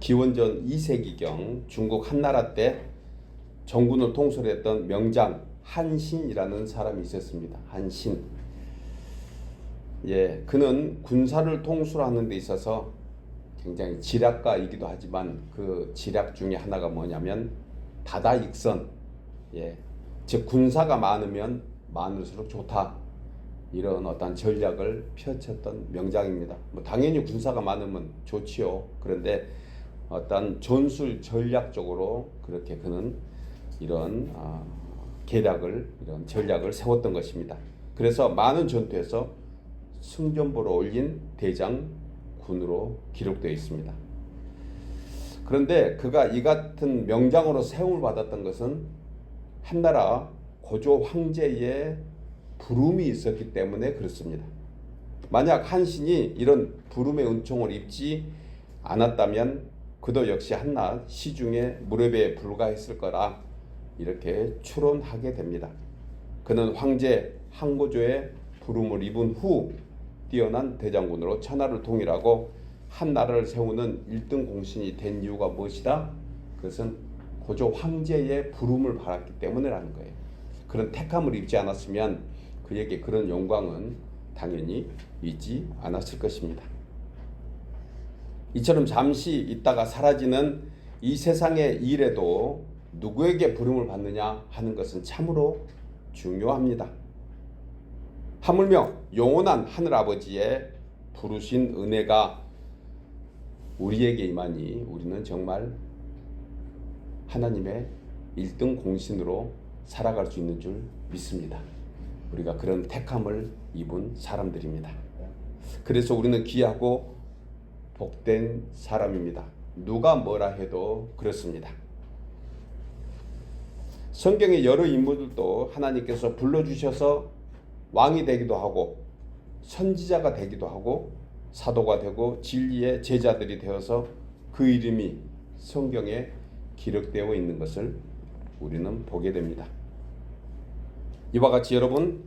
기원전 2세기경 중국 한나라 때 정군을 통솔 했던 명장 한신이라는 사람이 있었습니다. 한신. 그는 군사를 통솔하는 데 있어서 굉장히 지략가이기도 하지만 그 지략 중에 하나가 뭐냐면 다다익선. 즉 군사가 많으면 많을수록 좋다. 이런 어떤 전략을 펼쳤던 명장입니다. 당연히 군사가 많으면 좋지요. 그런데 어떤 전술 전략적으로 그렇게 그는 이런 계략을 이런 전략을 세웠던 것입니다. 그래서 많은 전투에서 승전보를 올린 대장군으로 기록되어 있습니다. 그런데 그가 이 같은 명장으로 세움을 받았던 것은 한나라 고조 황제의 부름이 있었기 때문에 그렇습니다. 만약 한신이 이런 부름의 은총을 입지 않았다면 그도 역시 한낱 시중에 무렵에 불과했을 거라 이렇게 추론하게 됩니다. 그는 황제 한고조의 부름을 입은 후 뛰어난 대장군으로 천하를 통일하고 한나라를 세우는 1등 공신이 된 이유가 무엇이다? 그것은 고조 황제의 부름을 받았기 때문이라는 거예요. 그런 택함을 입지 않았으면 그에게 그런 영광은 당연히 있지 않았을 것입니다. 이처럼 잠시 있다가 사라지는 이 세상의 일에도 누구에게 부름을 받느냐 하는 것은 참으로 중요합니다. 하물며 영원한 하늘아버지의 부르신 은혜가 우리에게 임하니 우리는 정말 하나님의 1등 공신으로 살아갈 수 있는 줄 믿습니다. 우리가 그런 택함을 입은 사람들입니다. 그래서 우리는 귀하고 복된 사람입니다. 누가 뭐라 해도 그렇습니다. 성경의 여러 인물들도 하나님께서 불러주셔서 왕이 되기도 하고 선지자가 되기도 하고 사도가 되고 진리의 제자들이 되어서 그 이름이 성경에 기록되어 있는 것을 우리는 보게 됩니다. 이와 같이 여러분,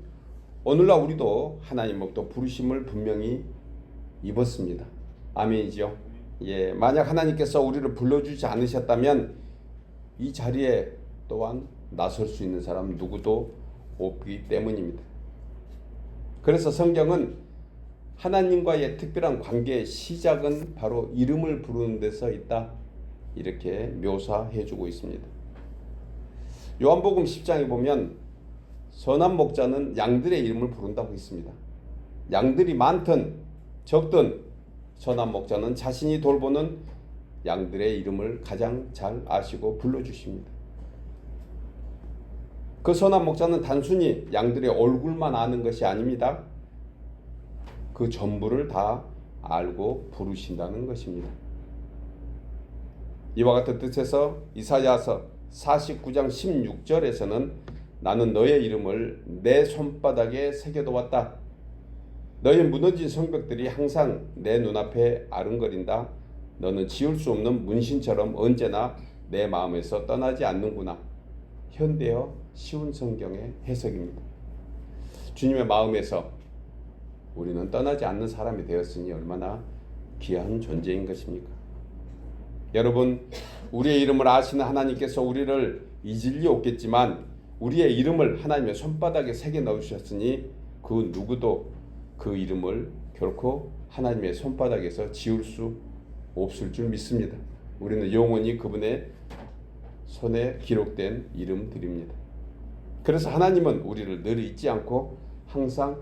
오늘날 우리도 하나님으로부터 부르심을 분명히 입었습니다. 아멘이죠? 만약 하나님께서 우리를 불러주지 않으셨다면 이 자리에 또한 나설 수 있는 사람 누구도 없기 때문입니다. 그래서 성경은 하나님과의 특별한 관계의 시작은 바로 이름을 부르는 데서 있다. 이렇게 묘사해주고 있습니다. 요한복음 10장에 보면 선한 목자는 양들의 이름을 부른다고 했습니다. 양들이 많든 적든 선한 목자는 자신이 돌보는 양들의 이름을 가장 잘 아시고 불러주십니다. 그 선한 목자는 단순히 양들의 얼굴만 아는 것이 아닙니다. 그 전부를 다 알고 부르신다는 것입니다. 이와 같은 뜻에서 이사야서 49장 16절에서는 나는 너의 이름을 내 손바닥에 새겨두었다. 너의 무너진 성벽들이 항상 내 눈앞에 아른거린다. 너는 지울 수 없는 문신처럼 언제나 내 마음에서 떠나지 않는구나. 현대어 쉬운 성경의 해석입니다. 주님의 마음에서 우리는 떠나지 않는 사람이 되었으니 얼마나 귀한 존재인 것입니까? 여러분, 우리의 이름을 아시는 하나님께서 우리를 잊을 리 없겠지만 우리의 이름을 하나님의 손바닥에 새겨 넣으셨으니 그 누구도 그 이름을 결코 하나님의 손바닥에서 지울 수 없을 줄 믿습니다. 우리는 영원히 그분의 손에 기록된 이름들입니다. 그래서 하나님은 우리를 늘 잊지 않고 항상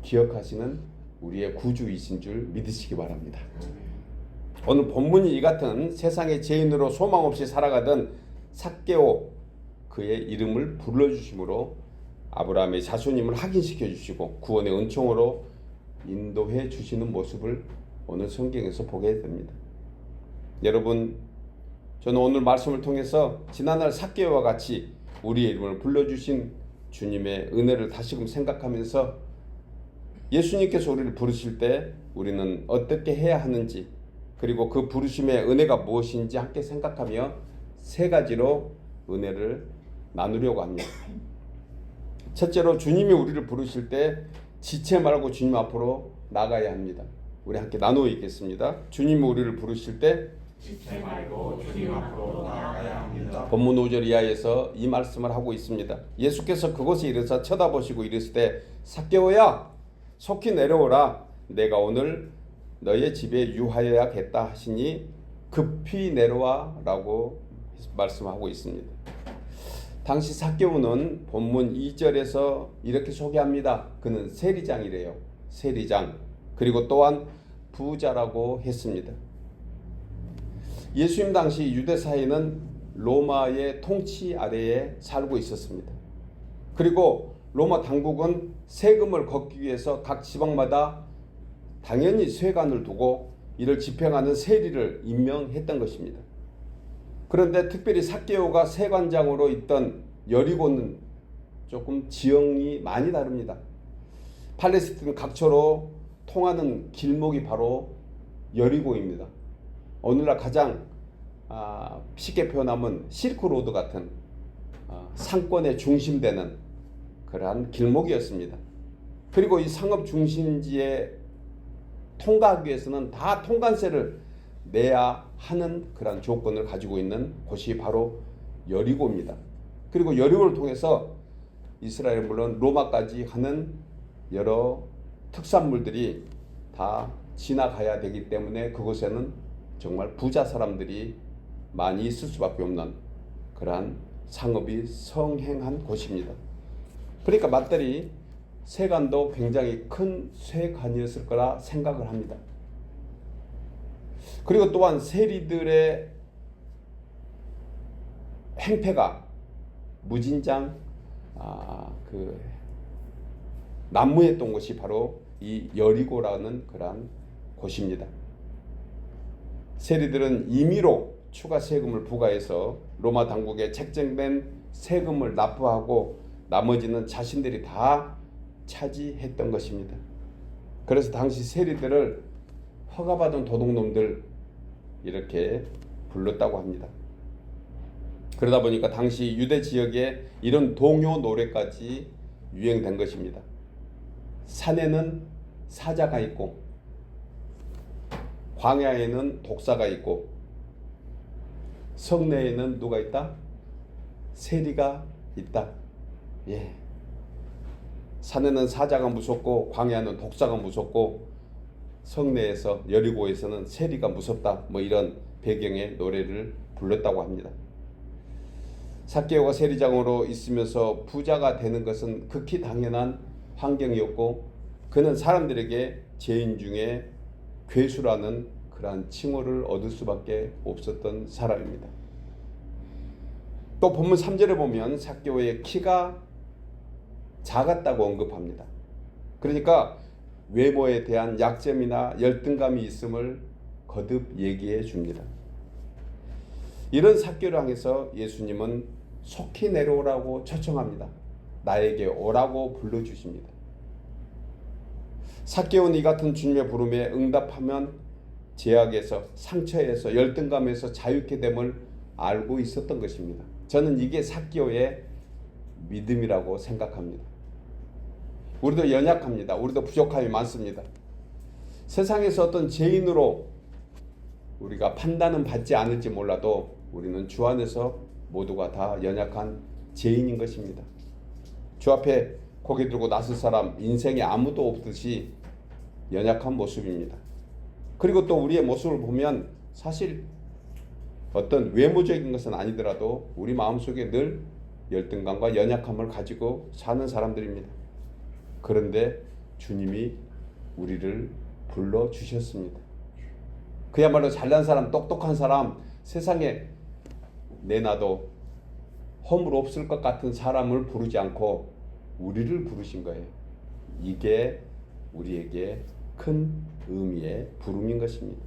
기억하시는 우리의 구주이신 줄 믿으시기 바랍니다. 오늘 본문이 이 같은 세상의 죄인으로 소망 없이 살아가던 삭개오 그의 이름을 불러주심으로 아브라함의 자손임을 확인시켜 주시고 구원의 은총으로 인도해 주시는 모습을 오늘 성경에서 보게 됩니다. 여러분, 저는 오늘 말씀을 통해서 지난날 삭개오와 같이 우리의 이름을 불러주신 주님의 은혜를 다시금 생각하면서 예수님께서 우리를 부르실 때 우리는 어떻게 해야 하는지 그리고 그 부르심의 은혜가 무엇인지 함께 생각하며 세 가지로 은혜를 나누려고 합니다. 첫째로 주님이 우리를 부르실 때 지체 말고 주님 앞으로 나가야 합니다. 우리 함께 나누어 읽겠습니다. 주님이 우리를 부르실 때 지체 말고 주님 앞으로 나아가야 합니다. 본문 5절 이하에서 이 말씀을 하고 있습니다. 예수께서 그곳에 이르사 쳐다보시고 이르시되 삭개오야 속히 내려오라. 내가 오늘 너의 집에 유하여야겠다 하시니 급히 내려와 라고 말씀하고 있습니다. 당시 삭개오는 본문 2절에서 이렇게 소개합니다. 그는 세리장이래요. 세리장. 그리고 또한 부자라고 했습니다. 예수님 당시 유대 사회는 로마의 통치 아래에 살고 있었습니다. 그리고 로마 당국은 세금을 걷기 위해서 각 지방마다 당연히 세관을 두고 이를 집행하는 세리를 임명했던 것입니다. 그런데 특별히 삭개오가 세관장으로 있던 여리고는 조금 지형이 많이 다릅니다. 팔레스틴 각처로 통하는 길목이 바로 여리고입니다. 오늘날 가장 쉽게 표현하면 실크로드 같은 상권의 중심되는 그러한 길목이었습니다. 그리고 이 상업 중심지에 통과하기 위해서는 다 통관세를 내야 하는 그런 조건을 가지고 있는 곳이 바로 여리고입니다. 그리고 여리고를 통해서 이스라엘 물론 로마까지 하는 여러 특산물들이 다 지나가야 되기 때문에 그곳에는 정말 부자 사람들이 많이 있을 수밖에 없는 그러한 상업이 성행한 곳입니다. 그러니까 맞들이 세관도 굉장히 큰 세관이었을 거라 생각을 합니다. 그리고 또한 세리들의 행패가 무진장 난무했던 곳이 바로 이 여리고라는 그러한 곳입니다. 세리들은 임의로 추가 세금을 부과해서 로마 당국에 책정된 세금을 납부하고 나머지는 자신들이 다 차지했던 것입니다. 그래서 당시 세리들을 허가받은 도둑놈들 이렇게 불렀다고 합니다. 그러다 보니까 당시 유대 지역에 이런 동요 노래까지 유행된 것입니다. 산에는 사자가 있고 광야에는 독사가 있고 성내에는 누가 있다? 세리가 있다. 예. 산에는 사자가 무섭고 광야는 독사가 무섭고 성내에서 여리고에서는 세리가 무섭다. 뭐 이런 배경의 노래를 불렀다고 합니다. 삭개오가 세리장으로 있으면서 부자가 되는 것은 극히 당연한 환경이었고 그는 사람들에게 죄인 중에 괴수라는 그러한 칭호를 얻을 수밖에 없었던 사람입니다. 또 본문 3절에 보면 삭개오의 키가 작았다고 언급합니다. 그러니까 외모에 대한 약점이나 열등감이 있음을 거듭 얘기해 줍니다. 이런 삭개오를 향해서 예수님은 속히 내려오라고 초청합니다. 나에게 오라고 불러주십니다. 삭개오는 이 같은 주님의 부름에 응답하면 제약에서 상처에서 열등감에서 자유케 됨을 알고 있었던 것입니다. 저는 이게 삭개오의 믿음이라고 생각합니다. 우리도 연약합니다. 우리도 부족함이 많습니다. 세상에서 어떤 죄인으로 우리가 판단은 받지 않을지 몰라도 우리는 주 안에서 모두가 다 연약한 죄인인 것입니다. 주 앞에 고개 들고 나설 사람 인생에 아무도 없듯이 연약한 모습입니다. 그리고 또 우리의 모습을 보면 사실 어떤 외모적인 것은 아니더라도 우리 마음속에 늘 열등감과 연약함을 가지고 사는 사람들입니다. 그런데 주님이 우리를 불러주셨습니다. 그야말로 잘난 사람, 똑똑한 사람, 세상에 내놔도 허물 없을 것 같은 사람을 부르지 않고 우리를 부르신 거예요. 이게 우리에게 큰 의미의 부름인 것입니다.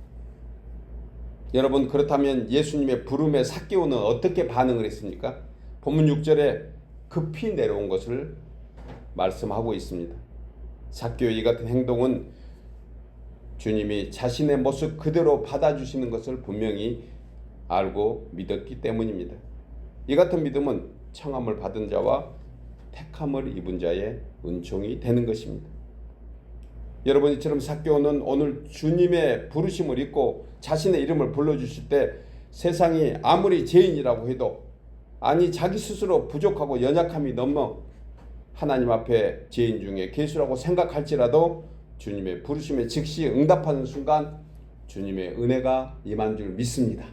여러분, 그렇다면 예수님의 부름에 삭개오는 어떻게 반응을 했습니까? 본문 6절에 급히 내려온 것을 말씀하고 있습니다. 삭개오의 이 같은 행동은 주님이 자신의 모습 그대로 받아주시는 것을 분명히 알고 믿었기 때문입니다. 이 같은 믿음은 청함을 받은 자와 택함을 입은 자의 은총이 되는 것입니다. 여러분 이처럼 삭개오는 오늘 주님의 부르심을 잊고 자신의 이름을 불러주실 때 세상이 아무리 죄인이라고 해도 아니 자기 스스로 부족하고 연약함이 넘어 하나님 앞에 죄인 중에 괴수라고 생각할지라도 주님의 부르심에 즉시 응답하는 순간 주님의 은혜가 임한 줄 믿습니다.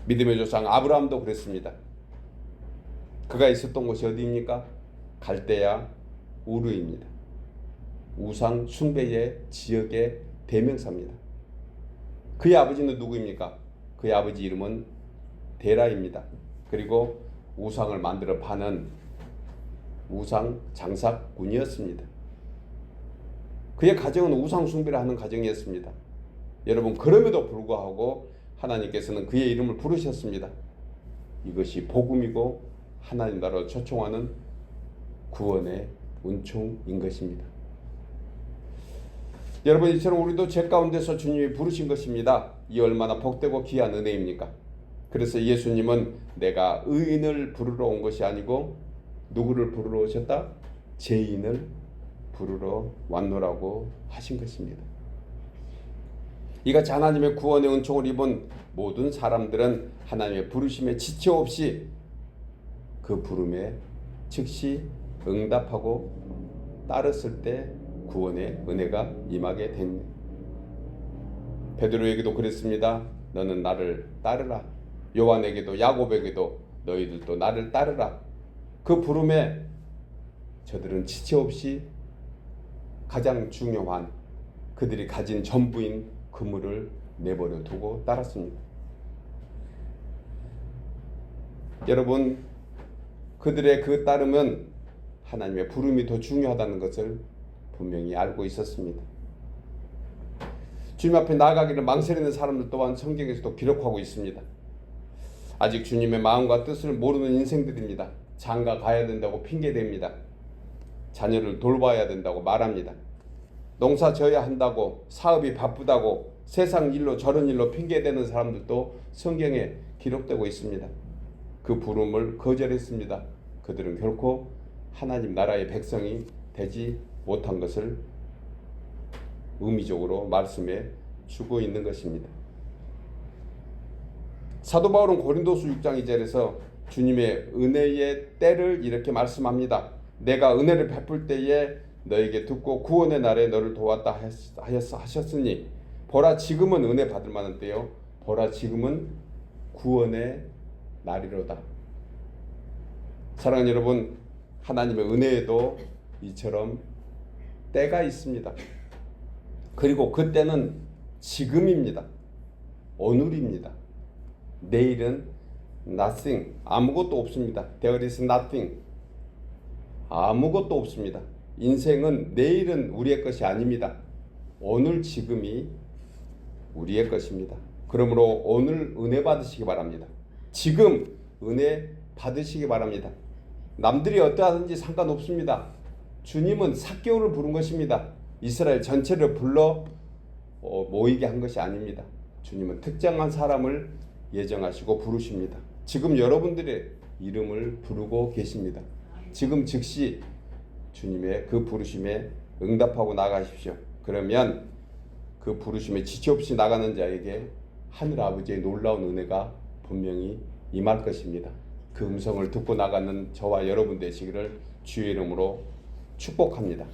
믿음의 조상 아브라함도 그랬습니다. 그가 있었던 곳이 어디입니까? 갈대아 우르입니다. 우상 숭배의 지역의 대명사입니다. 그의 아버지는 누구입니까? 그의 아버지 이름은 데라입니다. 그리고 우상을 만들어 파는 우상 장사꾼이었습니다. 그의 가정은 우상 숭배를 하는 가정이었습니다. 여러분 그럼에도 불구하고 하나님께서는 그의 이름을 부르셨습니다. 이것이 복음이고 하나님 나라로 초청하는 구원의 은총인 것입니다. 여러분 이처럼 우리도 죄 가운데서 주님이 부르신 것입니다. 이 얼마나 복되고 귀한 은혜입니까? 그래서 예수님은 내가 의인을 부르러 온 것이 아니고 누구를 부르러 오셨다? 죄인을 부르러 왔노라고 하신 것입니다. 이같이 하나님의 구원의 은총을 입은 모든 사람들은 하나님의 부르심에 지체 없이 그 부름에 즉시 응답하고 따랐을 때 구원의 은혜가 임하게 됩니다. 베드로에게도 그랬습니다. 너는 나를 따르라. 요한에게도 야곱에게도 너희들도 나를 따르라. 그 부름에 저들은 지체 없이 가장 중요한 그들이 가진 전부인 그물을 내버려 두고 따랐습니다. 여러분 그들의 그 따름은 하나님의 부름이 더 중요하다는 것을 분명히 알고 있었습니다. 주님 앞에 나아가기를 망설이는 사람들 또한 성경에서도 기록하고 있습니다. 아직 주님의 마음과 뜻을 모르는 인생들입니다. 장가 가야 된다고 핑계댑니다. 자녀를 돌봐야 된다고 말합니다. 농사 져야 한다고, 사업이 바쁘다고, 세상 일로 저런 일로 핑계대는 사람들도 성경에 기록되고 있습니다. 그 부름을 거절했습니다. 그들은 결코 하나님 나라의 백성이 되지 못한 것을 의미적으로 말씀해 주고 있는 것입니다. 사도 바울은 고린도서 6장 2절에서 주님의 은혜의 때를 이렇게 말씀합니다. 내가 은혜를 베풀 때에 너에게 듣고 구원의 날에 너를 도왔다 하셨으니 보라 지금은 은혜 받을 만한 때요 보라 지금은 구원의 날이로다. 사랑하는 여러분, 하나님의 은혜에도 이처럼 때가 있습니다. 그리고 그 때는 지금입니다. 오늘입니다. 내일은 nothing, 아무것도 없습니다. There is nothing, 아무것도 없습니다. 인생은 내일은 우리의 것이 아닙니다. 오늘 지금이 우리의 것입니다. 그러므로 오늘 은혜 받으시기 바랍니다. 지금 은혜 받으시기 바랍니다. 남들이 어떠하든지 상관없습니다. 주님은 삭개오를 부른 것입니다. 이스라엘 전체를 불러 모이게 한 것이 아닙니다. 주님은 특정한 사람을 예정하시고 부르십니다. 지금 여러분들의 이름을 부르고 계십니다. 지금 즉시 주님의 그 부르심에 응답하고 나가십시오. 그러면 그 부르심에 지체 없이 나가는 자에게 하늘 아버지의 놀라운 은혜가 분명히 임할 것입니다. 그 음성을 듣고 나가는 저와 여러분 되시기를 주의 이름으로 축복합니다.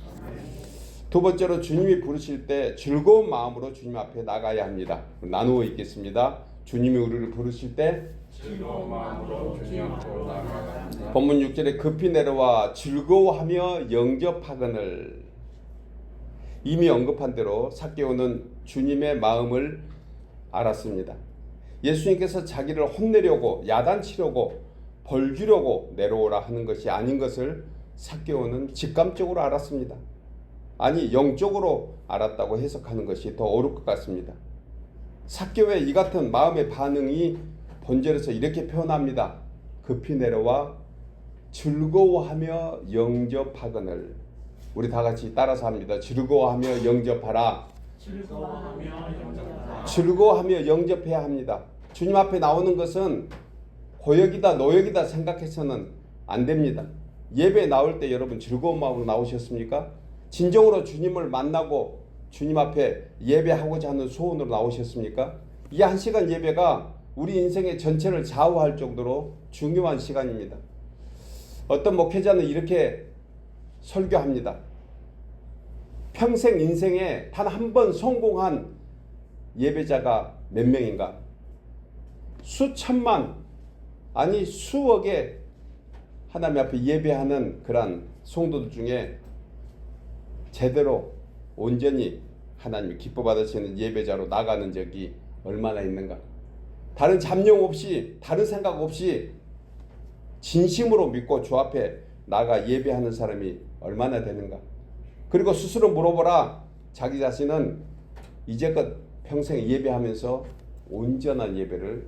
두 번째로 주님이 부르실 때 즐거운 마음으로 주님 앞에 나가야 합니다. 나누어 읽겠습니다. 주님이 우리를 부르실 때 즐거운 마음으로 주님 앞으로 나아가야 합니다. 본문 6절에 급히 내려와 즐거워하며 영접하거늘. 이미 언급한 대로 삭개오는 주님의 마음을 알았습니다. 예수님께서 자기를 혼내려고 야단치려고 벌 주려고 내려오라 하는 것이 아닌 것을 삭개오는 직감적으로 알았습니다. 아니 영적으로 알았다고 해석하는 것이 더 옳을 것 같습니다. 삭개오의 이 같은 마음의 반응이 본절에서 이렇게 표현합니다. 급히 내려와 즐거워하며 영접하거늘. 우리 다 같이 따라서 합니다. 즐거워하며 영접하라. 즐거워하며 영접하라. 즐거워하며 영접해야 합니다. 주님 앞에 나오는 것은 고역이다 노역이다 생각해서는 안 됩니다. 예배 나올 때 여러분 즐거운 마음으로 나오셨습니까? 진정으로 주님을 만나고 주님 앞에 예배하고자 하는 소원으로 나오셨습니까? 이 1시간 예배가 우리 인생의 전체를 좌우할 정도로 중요한 시간입니다. 어떤 목회자는 이렇게 설교합니다. 평생 인생에 단 한 번 성공한 예배자가 몇 명인가? 수천만, 아니 수억의 하나님 앞에 예배하는 그런 성도들 중에 제대로 온전히 하나님이 기뻐 받으시는 예배자로 나가는 적이 얼마나 있는가? 다른 잡념 없이, 다른 생각 없이 진심으로 믿고 주 앞에 나가 예배하는 사람이 얼마나 되는가? 그리고 스스로 물어보라. 자기 자신은 이제껏 평생 예배하면서 온전한 예배를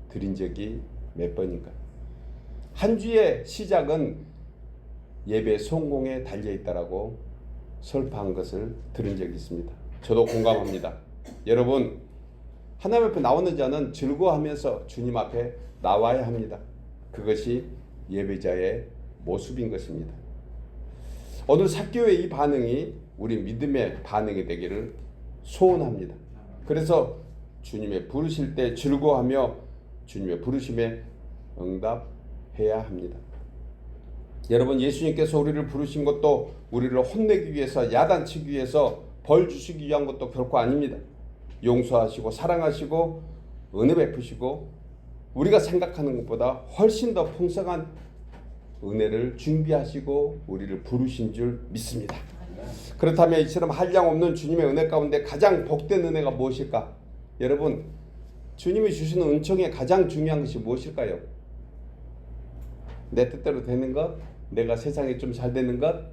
드린 적이 몇 번인가? 한 주의 시작은 예배 성공에 달려있다라고 설파한 것을 들은 적이 있습니다. 저도 공감합니다. 여러분, 하나님 앞에 나오는 자는 즐거워하면서 주님 앞에 나와야 합니다. 그것이 예배자의 모습인 것입니다. 오늘 삭개오의 이 반응이 우리 믿음의 반응이 되기를 소원합니다. 그래서 주님의 부르실 때 즐거워하며 주님의 부르심에 응답해야 합니다. 여러분, 예수님께서 우리를 부르신 것도 우리를 혼내기 위해서, 야단치기 위해서, 벌 주시기 위한 것도 결코 아닙니다. 용서하시고 사랑하시고 은혜 베푸시고 우리가 생각하는 것보다 훨씬 더 풍성한 은혜를 준비하시고 우리를 부르신 줄 믿습니다. 그렇다면 이처럼 한량없는 주님의 은혜 가운데 가장 복된 은혜가 무엇일까? 여러분, 주님이 주시는 은총의 가장 중요한 것이 무엇일까요? 내 뜻대로 되는 것, 내가 세상에 좀 잘 되는 것,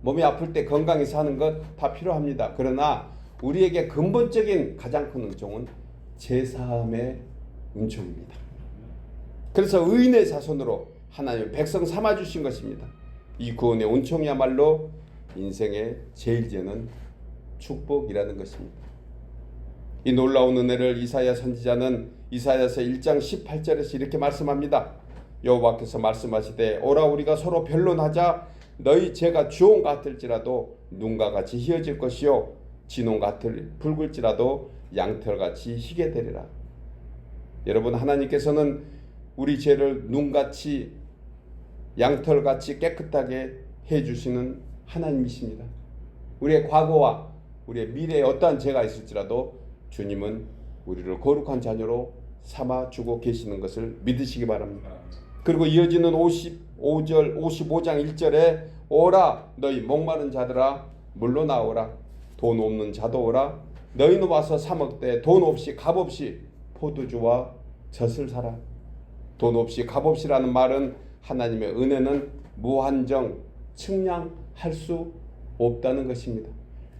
몸이 아플 때 건강히 사는 것 다 필요합니다. 그러나 우리에게 근본적인 가장 큰 은총은 제사함의 은총입니다. 그래서 의인의 자손으로 하나님의 백성 삼아주신 것입니다. 이 구원의 은총이야말로 인생의 제일 되는 축복이라는 것입니다. 이 놀라운 은혜를 이사야 선지자는 이사야서 1장 18절에서 이렇게 말씀합니다. 여호와께서 말씀하시되 오라 우리가 서로 변론하자. 너희 죄가 주홍 같을지라도 눈과 같이 희어질 것이요 진홍 같을 붉을지라도 양털같이 희게 되리라. 여러분, 하나님께서는 우리 죄를 눈같이 양털같이 깨끗하게 해주시는 하나님이십니다. 우리의 과거와 우리의 미래에 어떠한 죄가 있을지라도 주님은 우리를 거룩한 자녀로 삼아주고 계시는 것을 믿으시기 바랍니다. 그리고 이어지는 55절 55장 1절에 오라 너희 목마른 자들아 물로 나오라 돈 없는 자도 오라 너희는 와서 사 먹되 돈 없이 값 없이 포도주와 젖을 사라. 돈 없이 값 없이라는 말은 하나님의 은혜는 무한정 측량할 수 없다는 것입니다.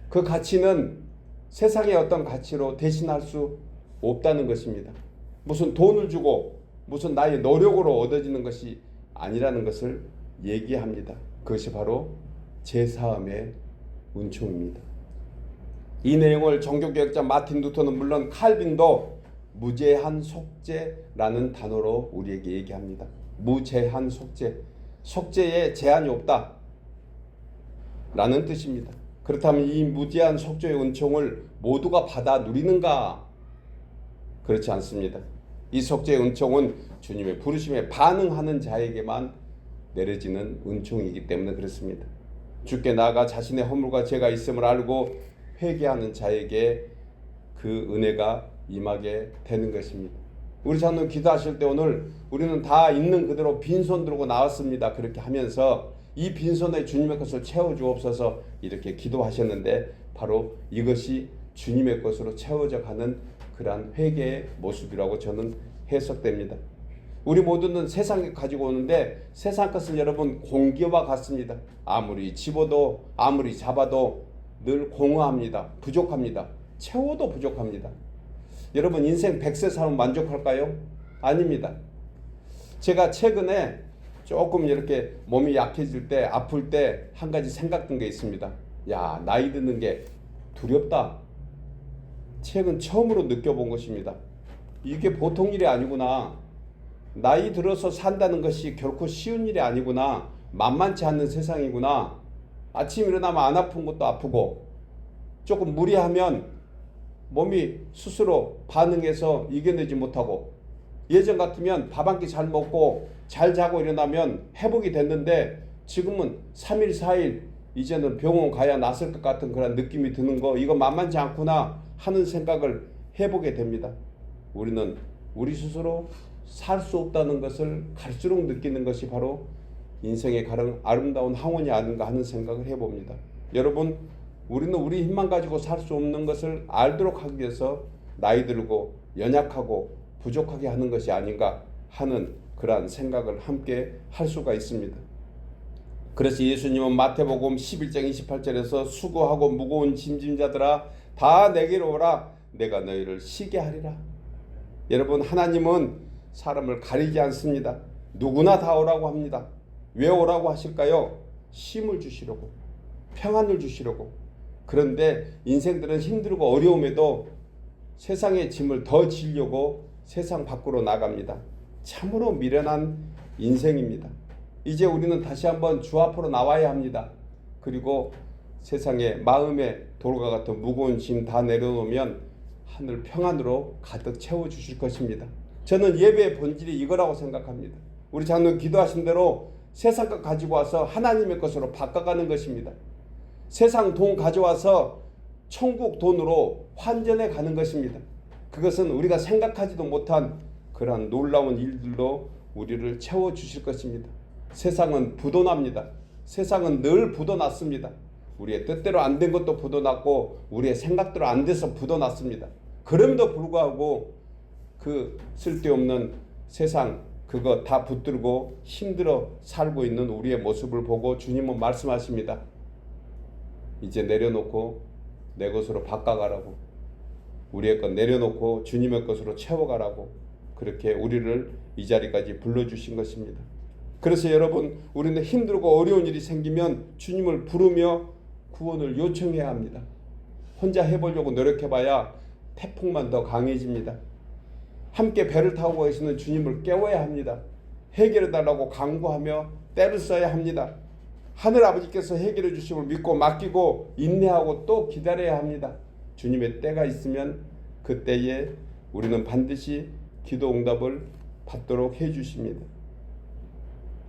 그 가치는 세상의 어떤 가치로 대신할 수 없다는 것입니다. 무슨 돈을 주고 무슨 나의 노력으로 얻어지는 것이 아니라는 것을 얘기합니다. 그것이 바로 제사함의 은총입니다. 이 내용을 종교개혁자 마틴 루터는 물론 칼빈도 무제한 속죄라는 단어로 우리에게 얘기합니다. 무제한 속죄, 속죄에 제한이 없다 라는 뜻입니다. 그렇다면 이 무제한 속죄의 은총을 모두가 받아 누리는가? 그렇지 않습니다. 이 속죄의 은총은 주님의 부르심에 반응하는 자에게만 내려지는 은총이기 때문에 그렇습니다. 주께 나아가 자신의 허물과 죄가 있음을 알고 회개하는 자에게 그 은혜가 임하게 되는 것입니다. 우리 장로님 기도하실 때 오늘 우리는 다 있는 그대로 빈손 들고 나왔습니다. 그렇게 하면서 이 빈손에 주님의 것을 채워주옵소서 이렇게 기도하셨는데 바로 이것이 주님의 것으로 채워져 가는 그러한 회개의 모습이라고 저는 해석됩니다. 우리 모두는 세상에 가지고 오는데 세상 것은 여러분 공기와 같습니다. 아무리 집어도 아무리 잡아도 늘 공허합니다. 부족합니다. 채워도 부족합니다. 여러분 인생 100세 살면 만족할까요? 아닙니다. 제가 최근에 조금 이렇게 몸이 약해질 때 아플 때 한 가지 생각든 게 있습니다. 야, 나이 드는 게 두렵다. 최근 처음으로 느껴본 것입니다. 이게 보통 일이 아니구나. 나이 들어서 산다는 것이 결코 쉬운 일이 아니구나. 만만치 않는 세상이구나. 아침 일어나면 안 아픈 것도 아프고 조금 무리하면 몸이 스스로 반응해서 이겨내지 못하고 예전 같으면 밥 한 끼 잘 먹고 잘 자고 일어나면 회복이 됐는데 지금은 3일 4일 이제는 병원 가야 낫을 것 같은 그런 느낌이 드는 거 이거 만만치 않구나 하는 생각을 해보게 됩니다. 우리는 우리 스스로 살 수 없다는 것을 갈수록 느끼는 것이 바로 인생의 가장 아름다운 항원이 아닌가 하는 생각을 해봅니다. 여러분 우리는 우리 힘만 가지고 살 수 없는 것을 알도록 하기 위해서 나이 들고 연약하고 부족하게 하는 것이 아닌가 하는 그러한 생각을 함께 할 수가 있습니다. 그래서 예수님은 마태복음 11장 28절에서 수고하고 무거운 짐진 자들아 다 내게로 오라 내가 너희를 쉬게 하리라. 여러분 하나님은 사람을 가리지 않습니다. 누구나 다 오라고 합니다. 왜 오라고 하실까요? 쉼을 주시려고 평안을 주시려고. 그런데 인생들은 힘들고 어려움에도 세상의 짐을 더 지려고 세상 밖으로 나갑니다. 참으로 미련한 인생입니다. 이제 우리는 다시 한번 주 앞으로 나와야 합니다. 그리고 세상에 마음의 돌과 같은 무거운 짐 다 내려놓으면 하늘 평안으로 가득 채워주실 것입니다. 저는 예배의 본질이 이거라고 생각합니다. 우리 장로님 기도하신 대로 세상 것 가지고 와서 하나님의 것으로 바꿔가는 것입니다. 세상 돈 가져와서 천국 돈으로 환전해 가는 것입니다. 그것은 우리가 생각하지도 못한 그러한 놀라운 일들로 우리를 채워주실 것입니다. 세상은 부도납니다. 세상은 늘 부도났습니다. 우리의 뜻대로 안 된 것도 부도났고 우리의 생각대로 안 돼서 부도났습니다. 그럼에도 불구하고 그 쓸데없는 세상 그거 다 붙들고 힘들어 살고 있는 우리의 모습을 보고 주님은 말씀하십니다. 이제 내려놓고 내 것으로 바꿔가라고. 우리의 것 내려놓고 주님의 것으로 채워가라고. 그렇게 우리를 이 자리까지 불러주신 것입니다. 그래서 여러분 우리는 힘들고 어려운 일이 생기면 주님을 부르며 구원을 요청해야 합니다. 혼자 해보려고 노력해봐야 태풍만 더 강해집니다. 함께 배를 타고 계시는 주님을 깨워야 합니다. 해결해달라고 간구하며 때를 써야 합니다. 하늘 아버지께서 해결해 주심을 믿고 맡기고 인내하고 또 기다려야 합니다. 주님의 때가 있으면 그때에 우리는 반드시 기도 응답을 받도록 해주십니다.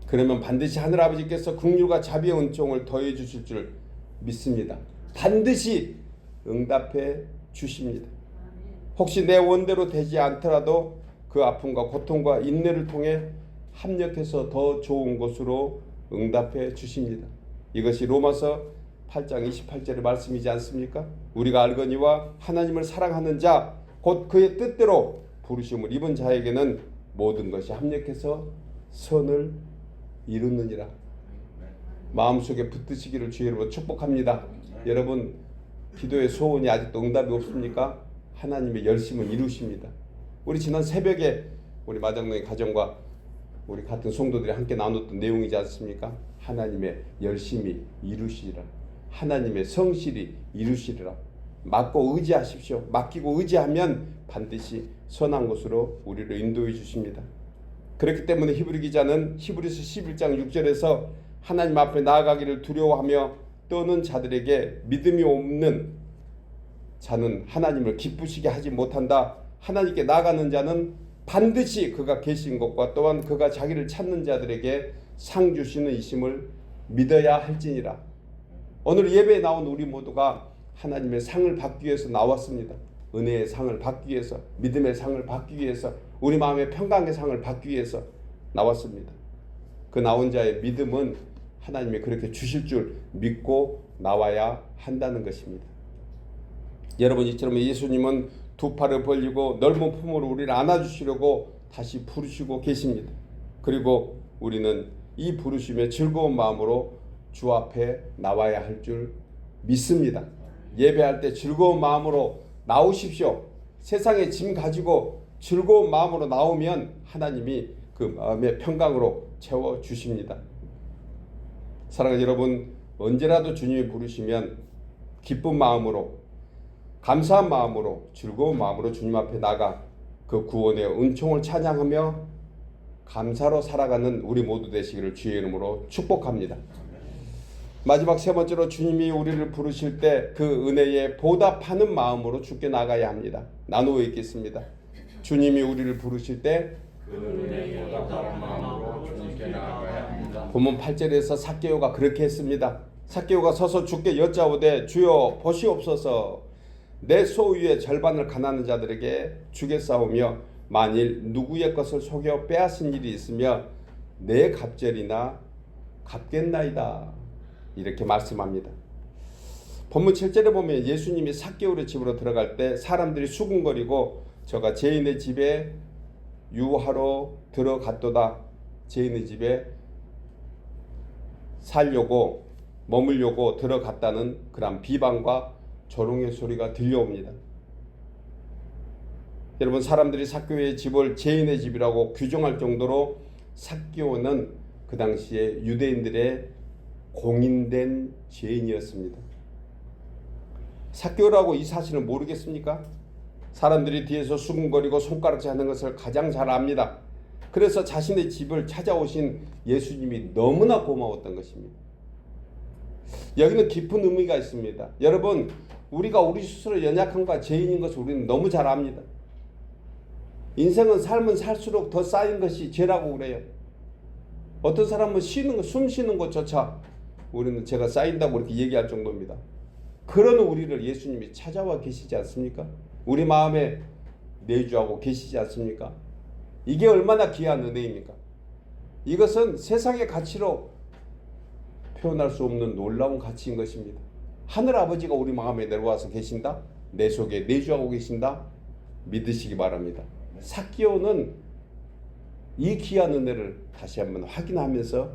그러면 반드시 하늘 아버지께서 긍휼과 자비의 은총을 더해 주실 줄 믿습니다. 반드시 응답해 주십니다. 혹시 내 원대로 되지 않더라도 그 아픔과 고통과 인내를 통해 합력해서 더 좋은 것으로 응답해 주십니다. 이것이 로마서 8장 28절의 말씀이지 않습니까? 우리가 알거니와 하나님을 사랑하는 자 곧 그의 뜻대로 부르심을 입은 자에게는 모든 것이 합력해서 선을 이루느니라. 마음속에 붙드시기를 주의 이름으로 축복합니다. 여러분 기도의 소원이 아직도 응답이 없습니까? 하나님의 열심을 이루십니다. 우리 지난 새벽에 우리 마장로의 가정과 우리 같은 성도들이 함께 나눴던 내용이지 않습니까? 하나님의 열심히 이루시리라. 하나님의 성실히 이루시리라. 맡고 의지하십시오. 맡기고 의지하면 반드시 선한 것으로 우리를 인도해 주십니다. 그렇기 때문에 히브리 기자는 히브리서 11장 6절에서 하나님 앞에 나아가기를 두려워하며 떠는 자들에게 믿음이 없는 자는 하나님을 기쁘시게 하지 못한다. 하나님께 나아가는 자는 반드시 그가 계신 것과 또한 그가 자기를 찾는 자들에게 상 주시는 이심을 믿어야 할지니라. 오늘 예배에 나온 우리 모두가 하나님의 상을 받기 위해서 나왔습니다. 은혜의 상을 받기 위해서, 믿음의 상을 받기 위해서, 우리 마음의 평강의 상을 받기 위해서 나왔습니다. 그 나온 자의 믿음은 하나님이 그렇게 주실 줄 믿고 나와야 한다는 것입니다. 여러분 이처럼 예수님은 두 팔을 벌리고 넓은 품으로 우리를 안아주시려고 다시 부르시고 계십니다. 그리고 우리는 이 부르심에 즐거운 마음으로 주 앞에 나와야 할 줄 믿습니다. 예배할 때 즐거운 마음으로 나오십시오. 세상의 짐 가지고 즐거운 마음으로 나오면 하나님이 그 마음의 평강으로 채워주십니다. 사랑하는 여러분, 언제라도 주님이 부르시면 기쁜 마음으로, 감사한 마음으로, 즐거운 마음으로 주님 앞에 나가 그 구원의 은총을 찬양하며 감사로 살아가는 우리 모두 되시기를 주의 이름으로 축복합니다. 마지막 세 번째로 주님이 우리를 부르실 때 그 은혜에 보답하는 마음으로 주께 나가야 합니다. 나누어 읽겠습니다. 주님이 우리를 부르실 때 그 은혜에 보답하는 마음으로 주님께 나아가야 합니다. 본문 8절에서 삭개오가 그렇게 했습니다. 삭개오가 서서 주께 여짜오되 주여 보시옵소서 내 소유의 절반을 가난한 자들에게 주겠사오며 만일 누구의 것을 속여 빼앗은 일이 있으며 내 갑절이나 갚겠나이다. 이렇게 말씀합니다. 본문 7절에 보면 예수님이 삭개오의 집으로 들어갈 때 사람들이 수군거리고 저가 죄인의 집에 유하러 들어갔도다. 죄인의 집에 살려고 머물려고 들어갔다는 그런 비방과 조롱의 소리가 들려옵니다. 여러분, 사람들이 삭개오의 집을 죄인의 집이라고 규정할 정도로 삭개오는 그 당시에 유대인들의 공인된 죄인이었습니다. 삭개오라고 이 사실을 모르겠습니까? 사람들이 뒤에서 수군거리고 손가락질 하는 것을 가장 잘 압니다. 그래서 자신의 집을 찾아오신 예수님이 너무나 고마웠던 것입니다. 여기는 깊은 의미가 있습니다. 여러분, 우리가 우리 스스로 연약함과 죄인인 것을 우리는 너무 잘 압니다. 인생은 삶은 살수록 더 쌓인 것이 죄라고 그래요. 어떤 사람은 숨 쉬는 것조차 우리는 죄가 쌓인다고 이렇게 얘기할 정도입니다. 그런 우리를 예수님이 찾아와 계시지 않습니까? 우리 마음에 내주하고 계시지 않습니까? 이게 얼마나 귀한 은혜입니까? 이것은 세상의 가치로 표현할 수 없는 놀라운 가치인 것입니다. 하늘 아버지가 우리 마음에 내려와서 계신다? 내 속에 내주하고 계신다? 믿으시기 바랍니다. 삭개오는 이 귀한 은혜를 다시 한번 확인하면서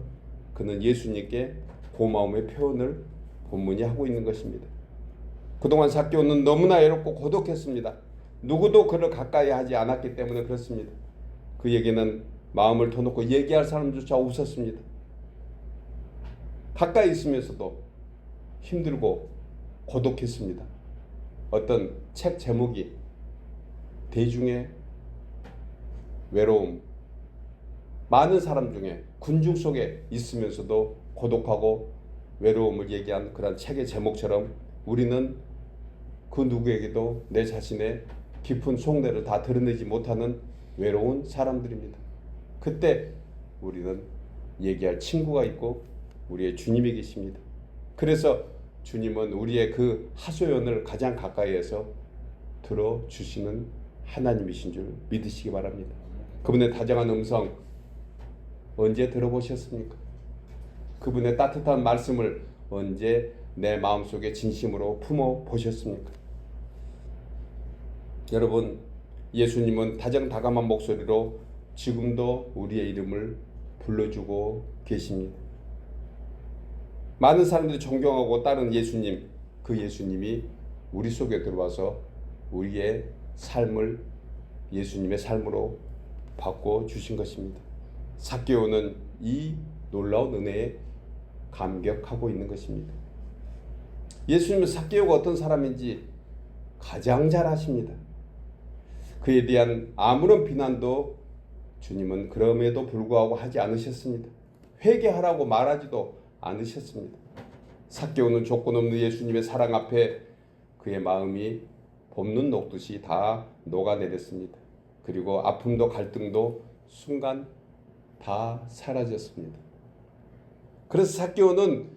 그는 예수님께 고마움의 표현을 본문이 하고 있는 것입니다. 그동안 삭개오는 너무나 외롭고 고독했습니다. 누구도 그를 가까이 하지 않았기 때문에 그렇습니다. 그에게는 마음을 터놓고 얘기할 사람조차 없었습니다. 가까이 있으면서도 힘들고 고독했습니다. 어떤 책 제목이 대중의 외로움, 많은 사람 중에 군중 속에 있으면서도 고독하고 외로움을 얘기한 그런 책의 제목처럼 우리는 그 누구에게도 내 자신의 깊은 속내를 다 드러내지 못하는 외로운 사람들입니다. 그때 우리는 얘기할 친구가 있고 우리의 주님이 계십니다. 그래서 주님은 우리의 그 하소연을 가장 가까이에서 들어주시는 하나님이신 줄 믿으시기 바랍니다. 그분의 다정한 음성 언제 들어보셨습니까? 그분의 따뜻한 말씀을 언제 내 마음속에 진심으로 품어 보셨습니까? 여러분, 예수님은 다정다감한 목소리로 지금도 우리의 이름을 불러주고 계십니다. 많은 사람들이 존경하고 따르는 예수님, 그 예수님이 우리 속에 들어와서 우리의 삶을 예수님의 삶으로 바꿔주신 것입니다. 삭개오는 이 놀라운 은혜에 감격하고 있는 것입니다. 예수님은 삭개오가 어떤 사람인지 가장 잘 아십니다. 그에 대한 아무런 비난도 주님은 그럼에도 불구하고 하지 않으셨습니다. 회개하라고 말하지도 않으셨습니다. 삭개오는 조건 없는 예수님의 사랑 앞에 그의 마음이 봄눈 녹듯이 다 녹아내렸습니다. 그리고 아픔도 갈등도 순간 다 사라졌습니다. 그래서 삭개오는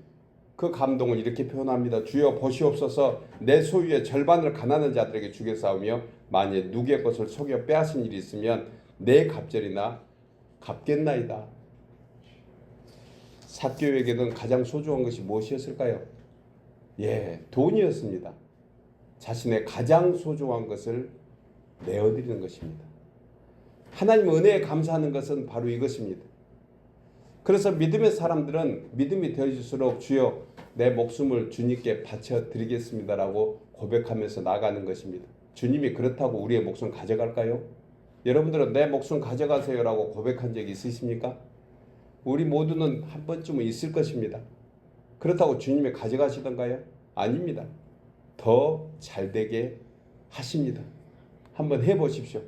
그 감동을 이렇게 표현합니다. 주여 보시옵소서 내 소유의 절반을 가난한 자들에게 주겠사오며 만일 누구의 것을 속여 빼앗은 일이 있으면 내 갑절이나 갚겠나이다. 삭개오에게는 가장 소중한 것이 무엇이었을까요? 돈이었습니다. 자신의 가장 소중한 것을 내어드리는 것입니다. 하나님 은혜에 감사하는 것은 바로 이것입니다. 그래서 믿음의 사람들은 믿음이 되어질수록 주여 내 목숨을 주님께 바쳐드리겠습니다라고 고백하면서 나가는 것입니다. 주님이 그렇다고 우리의 목숨 가져갈까요? 여러분들은 내 목숨 가져가세요라고 고백한 적이 있으십니까? 우리 모두는 한 번쯤은 있을 것입니다. 그렇다고 주님이 가져가시던가요? 아닙니다. 더 잘되게 하십니다. 한번 해보십시오.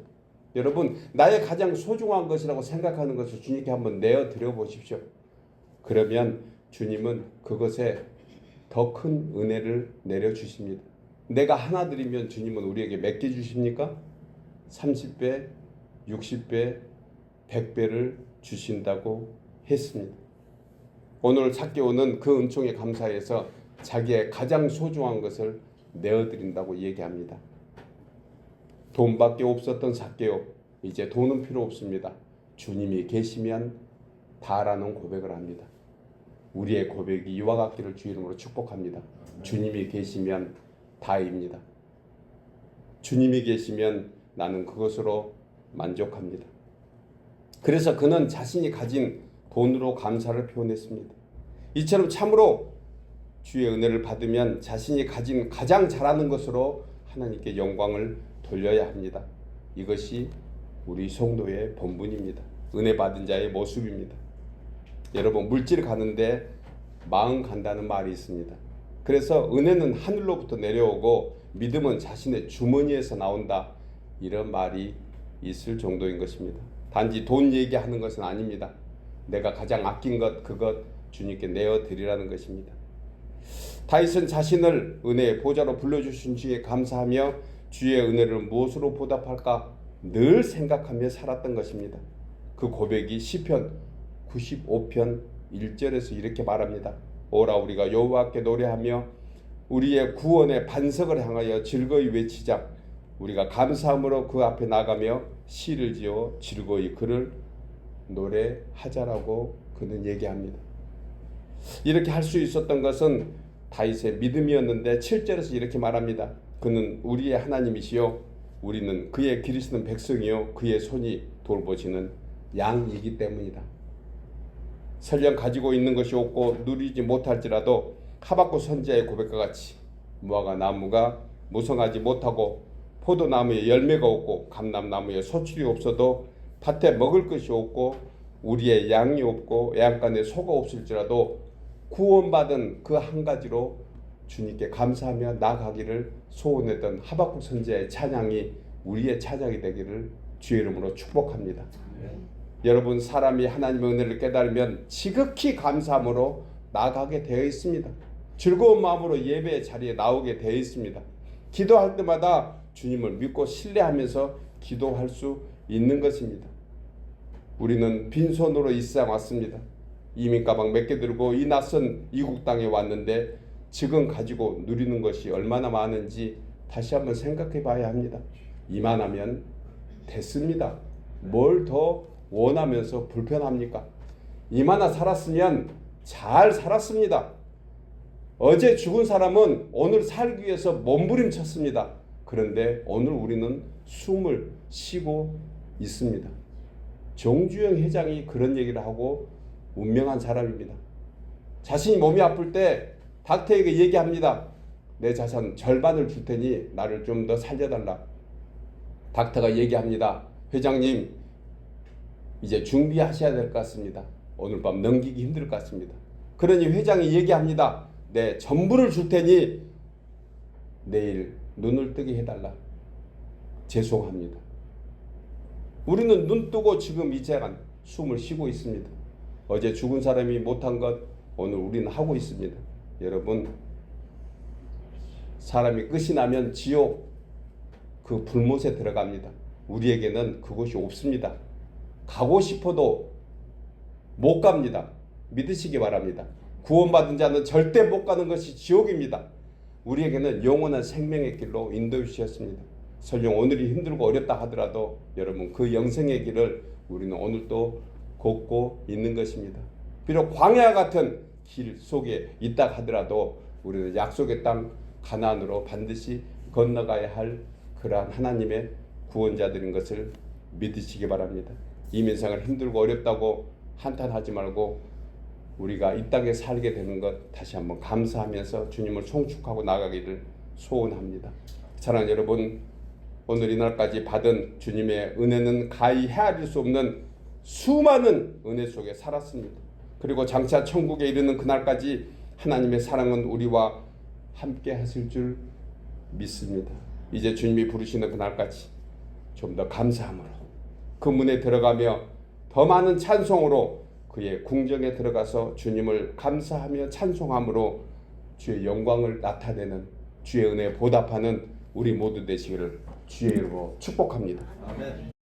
여러분, 나의 가장 소중한 것이라고 생각하는 것을 주님께 한번 내어드려 보십시오. 그러면 주님은 그것에 더 큰 은혜를 내려주십니다. 내가 하나 드리면 주님은 우리에게 몇 개 주십니까? 30배, 60배, 100배를 주신다고 했습니다. 오늘 삭개오는 그 은총에 감사해서 자기의 가장 소중한 것을 내어드린다고 얘기합니다. 돈밖에 없었던 삭개오, 이제 돈은 필요 없습니다. 주님이 계시면 다라는 고백을 합니다. 우리의 고백이 이와 같기를 주 이름으로 축복합니다. 주님이 계시면 다입니다. 주님이 계시면 나는 그것으로 만족합니다. 그래서 그는 자신이 가진 돈으로 감사를 표현했습니다. 이처럼 참으로 주의 은혜를 받으면 자신이 가진 가장 잘하는 것으로 하나님께 영광을 돌려야 합니다. 이것이 우리 성도의 본분입니다. 은혜 받은 자의 모습입니다. 여러분, 물질 가는데 마음 간다는 말이 있습니다. 그래서 은혜는 하늘로부터 내려오고 믿음은 자신의 주머니에서 나온다, 이런 말이 있을 정도인 것입니다. 단지 돈 얘기하는 것은 아닙니다. 내가 가장 아낀 것, 그것 주님께 내어드리라는 것입니다. 다윗은 자신을 은혜의 보좌로 불러주신 주에 감사하며 주의 은혜를 무엇으로 보답할까 늘 생각하며 살았던 것입니다. 그 고백이 시편 95편 1절에서 이렇게 말합니다. 오라 우리가 여호와께 노래하며 우리의 구원의 반석을 향하여 즐거이 외치자. 우리가 감사함으로 그 앞에 나가며 시를 지어 즐거이 그를 노래하자라고 그는 얘기합니다. 이렇게 할 수 있었던 것은 다윗의 믿음이었는데 7절에서 이렇게 말합니다. 그는 우리의 하나님이시요 우리는 그의 기르시는 백성이요 그의 손이 돌보시는 양이기 때문이다. 설령 가지고 있는 것이 없고 누리지 못할지라도 하박국 선지자의 고백과 같이 무화과 나무가 무성하지 못하고 포도나무에 열매가 없고 감람나무에 소출이 없어도 밭에 먹을 것이 없고 우리의 양이 없고 애양간에 소가 없을지라도 구원받은 그 한 가지로 주님께 감사하며 나아가기를 소원했던 하박국 선지자의 찬양이 우리의 찬양이 되기를 주의 이름으로 축복합니다. 여러분, 사람이 하나님의 은혜를 깨달으면 지극히 감사함으로 나아가게 되어 있습니다. 즐거운 마음으로 예배의 자리에 나오게 되어 있습니다. 기도할 때마다 주님을 믿고 신뢰하면서 기도할 수 있는 것입니다. 우리는 빈손으로 이 세상 왔습니다. 이민 가방 몇 개 들고 이 낯선 이국 땅에 왔는데 지금 가지고 누리는 것이 얼마나 많은지 다시 한번 생각해 봐야 합니다. 이만하면 됐습니다. 뭘 더 원하면서 불편합니까? 이만하 살았으면 잘 살았습니다. 어제 죽은 사람은 오늘 살기 위해서 몸부림쳤습니다. 그런데 오늘 우리는 숨을 쉬고 있습니다. 정주영 회장이 그런 얘기를 하고 운명한 사람입니다. 자신이 몸이 아플 때 닥터에게 얘기합니다. 내 자산 절반을 줄 테니 나를 좀 더 살려달라. 닥터가 얘기합니다. 회장님, 이제 준비하셔야 될 것 같습니다. 오늘 밤 넘기기 힘들 것 같습니다. 그러니 회장이 얘기합니다. 내 전부를 줄 테니 내일 눈을 뜨게 해달라. 죄송합니다. 우리는 눈 뜨고 지금 이 시간 숨을 쉬고 있습니다. 어제 죽은 사람이 못한 것 오늘 우리는 하고 있습니다. 여러분, 사람이 끝이 나면 지옥 그 불못에 들어갑니다. 우리에게는 그곳이 없습니다. 가고 싶어도 못 갑니다. 믿으시기 바랍니다. 구원받은 자는 절대 못 가는 것이 지옥입니다. 우리에게는 영원한 생명의 길로 인도해 주셨습니다. 설령 오늘이 힘들고 어렵다 하더라도 여러분, 그 영생의 길을 우리는 오늘도 걷고 있는 것입니다. 비록 광야 같은 길 속에 있다 하더라도 우리는 약속의 땅 가나안으로 반드시 건너가야 할 그러한 하나님의 구원자들인 것을 믿으시기 바랍니다. 이민생활 힘들고 어렵다고 한탄하지 말고 우리가 이 땅에 살게 되는 것 다시 한번 감사하면서 주님을 송축하고 나가기를 소원합니다. 사랑하는 여러분, 오늘 이날까지 받은 주님의 은혜는 가히 헤아릴 수 없는 수많은 은혜 속에 살았습니다. 그리고 장차 천국에 이르는 그날까지 하나님의 사랑은 우리와 함께 하실 줄 믿습니다. 이제 주님이 부르시는 그날까지 좀 더 감사함으로 그 문에 들어가며 더 많은 찬송으로 그의 궁정에 들어가서 주님을 감사하며 찬송함으로 주의 영광을 나타내는 주의 은혜에 보답하는 우리 모두 되시기를 주의 이름으로 축복합니다. 아멘.